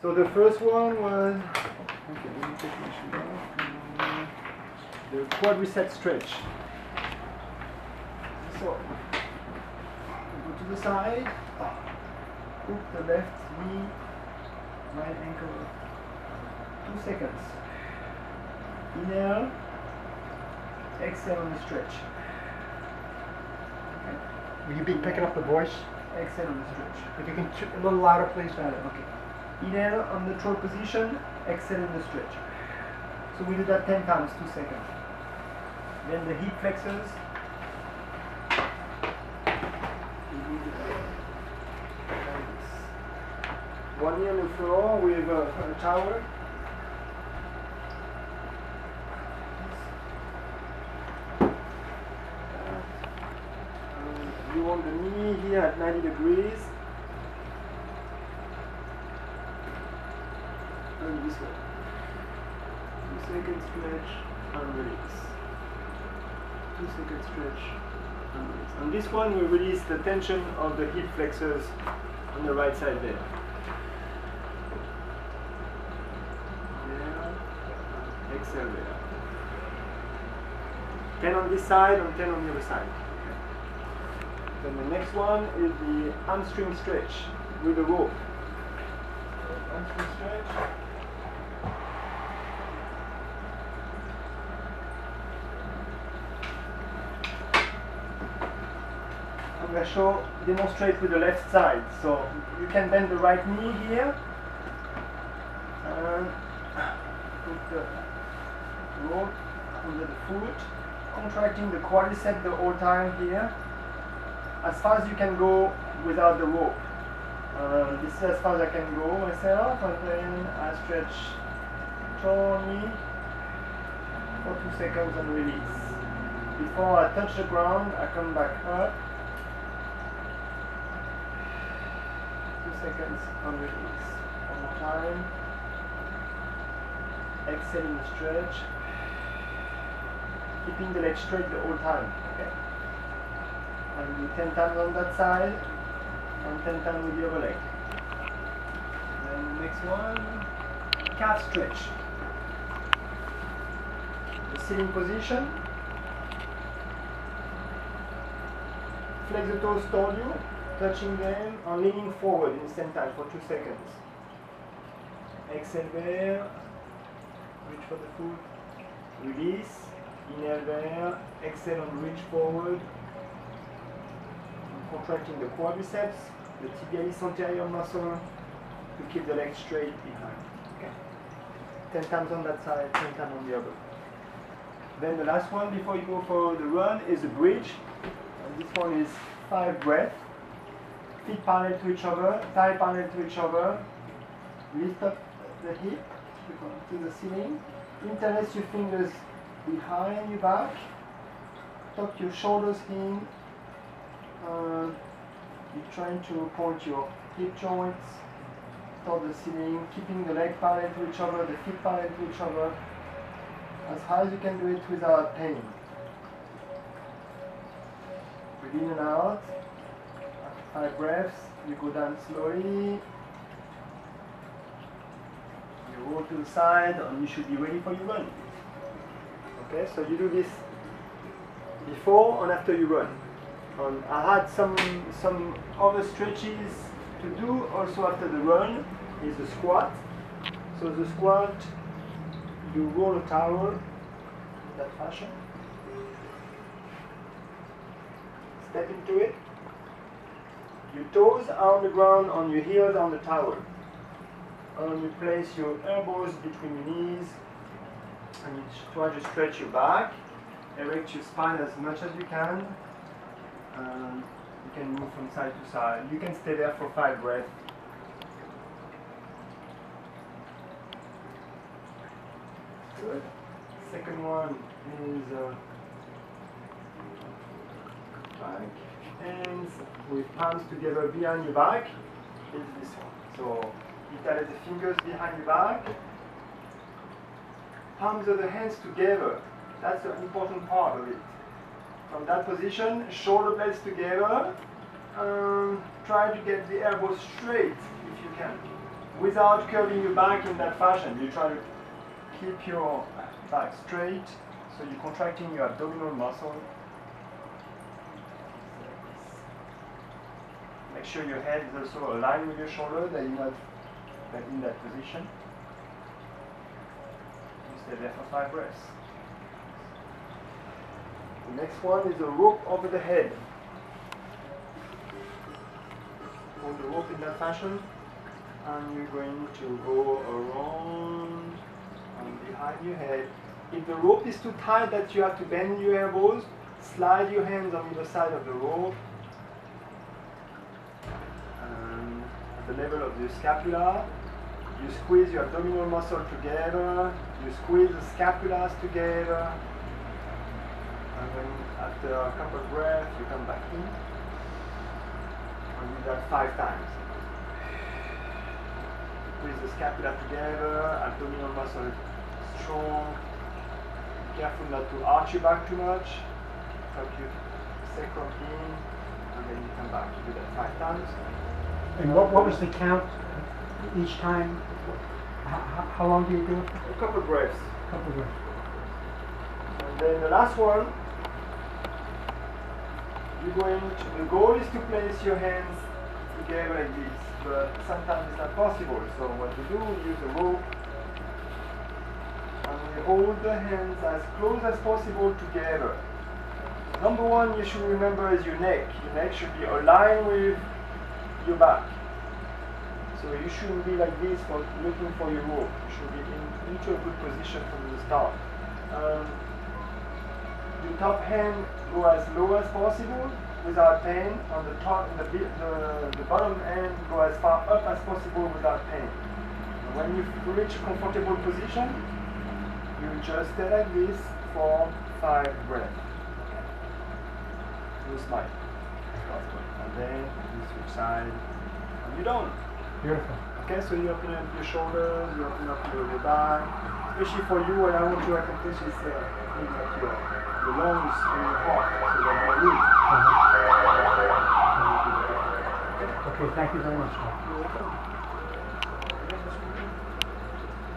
So the first one was, okay, let me take my shoe off. The quadricep stretch. So, go to the side, hook the left knee, right ankle, 2 seconds. Inhale, exhale on the stretch. Okay. Will you be picking up the voice? Exhale on the stretch. If you can, a little louder, please. Okay. Inhale on the throat position, exhale in the stretch. So we do that 10 times, 2 seconds. Then the hip flexors. One knee on the floor with a towel. You want the knee here at 90 degrees. And this way. 2 seconds stretch and release. 2 seconds stretch and release. On this one we release the tension of the hip flexors on the right side there. There. Exhale there. 10 on this side and 10 on the other side. Then the next one is the hamstring stretch with a rope. Hamstring stretch. I'm going to demonstrate with the left side. So you can bend the right knee here and put the rope under the foot, contracting the quadricep the whole time here. As far as you can go without the rope. This is as far as I can go myself, and then I stretch knee for 2 seconds and release. Before I touch the ground, I come back up. 2 seconds and release. One more time. Exhale in the stretch. Keeping the leg straight the whole time. Okay. And do 10 times on that side and 10 times with the other leg. Then the next one, calf stretch. The sitting position. Flex the toes toward you, touching them and leaning forward in the same time for 2 seconds. Exhale there, reach for the foot, release, inhale there, exhale and reach forward. Contracting the quadriceps, the tibialis anterior muscle to keep the leg straight behind. Okay. 10 times on that side, 10 times on the other. Then the last one before you go for the run is the bridge. And this one is 5 breaths. Feet parallel to each other, thigh parallel to each other. Lift up the hip to the ceiling. Interlace your fingers behind your back. Tuck your shoulders in. You're trying to point your hip joints toward the ceiling, keeping the leg parallel to each other, the feet parallel to each other, as high as you can do it without pain. Breathe in and out. After 5 breaths, you go down slowly. You roll to the side, and you should be ready for your run. Okay, so you do this before and after you run. I had some other stretches to do also after the run is the squat. So the squat, you roll a towel in that fashion. Step into it. Your toes are on the ground, on your heels on the towel. And you place your elbows between your knees and you try to stretch your back. Erect your spine as much as you can. You can move from side to side. You can stay there for 5 breaths. Good. Second one is back. Hands with palms together behind your back. Is this one. So you tie the fingers behind your back. Palms of the hands together. That's the important part of it. From that position, shoulder blades together. Try to get the elbows straight if you can. without curving your back in that fashion. You try to keep your back straight, so you're contracting your abdominal muscle. Make sure your head is also aligned with your shoulder, that you're not in that position. You stay there for 5 breaths. The next one is a rope over the head. Hold the rope in that fashion, and you're going to go around and behind your head. If the rope is too tight that you have to bend your elbows, slide your hands on either side of the rope. And at the level of the scapula, you squeeze your abdominal muscle together, you squeeze the scapulas together, and then after a couple of breaths, you come back in. And do that 5 times. Squeeze the scapula together, abdominal muscle strong. Be careful not to arch your back too much. Tuck your sacrum in, and then you come back. You do that 5 times. And what was the count each time? How long do you do it? A couple of breaths. A couple of breaths. And then the last one, the goal is to place your hands together like this, but sometimes it's not possible. So what we do, we use a rope, and we hold the hands as close as possible together. Number one you should remember is your neck. Your neck should be aligned with your back. So you shouldn't be like this for looking for your rope. You should be into a good position from the start. The top hand go as low as possible without pain. On the top, the bottom hand go as far up as possible without pain. And when you reach a comfortable position, you just stay like this for 5 breaths. Okay. You smile. And then you switch side, and you're done. Beautiful. Okay, so you open up your shoulders, you open up your back. Especially for you, what I want to accomplish is opening up your lungs and your heart, so that more room. Okay, thank you very much. You're welcome.